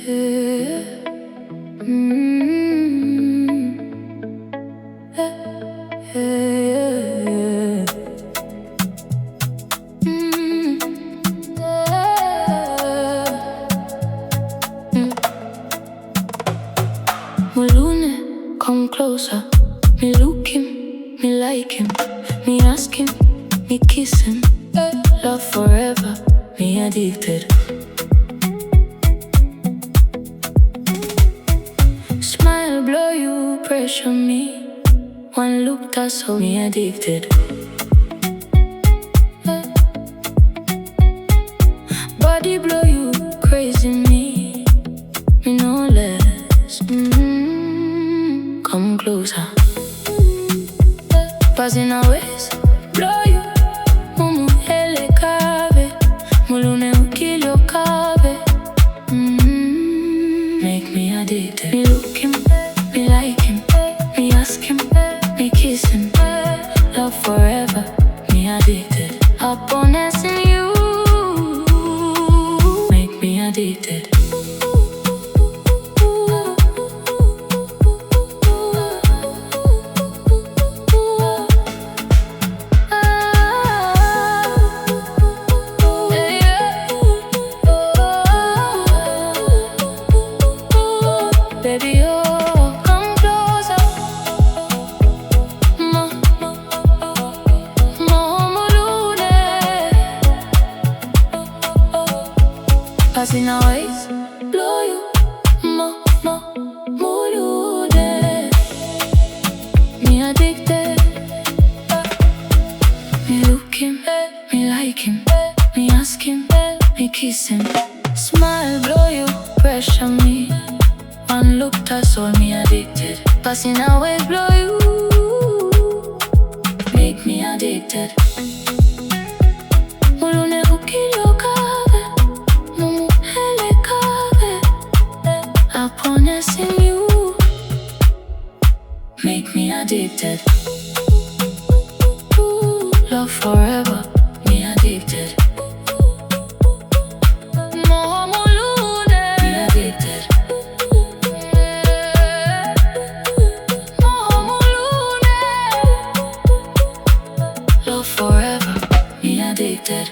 Mulune, come closer. Me look him, me like him. Me ask him, me kiss him. Love forever, me addicted. Smile blow you, pressure me. One look that's how me addicted. Body blow you, crazy me. Me no less. Come closer. Passing our ways, blow you. Mumu hele kave. Mulune ukilio kave. Make me addicted. Me look him, me like him. Me ask him, me kiss him. Love forever, me addicted. Happiness in you. Make me addicted. Baby, oh, come closer. Mulune. Passing our ways, blow you. Mulune. Me addicted. Me look him, me like him. Me ask him, me kiss him. Smile blow you, pressure me. One look that's all me addicted. Passing our ways blow you. Make me addicted. Mulune ukilio kave. Mumu hele kave. Happiness in you. Make me addicted. Love forever, me addicted. Love forever, me addicted.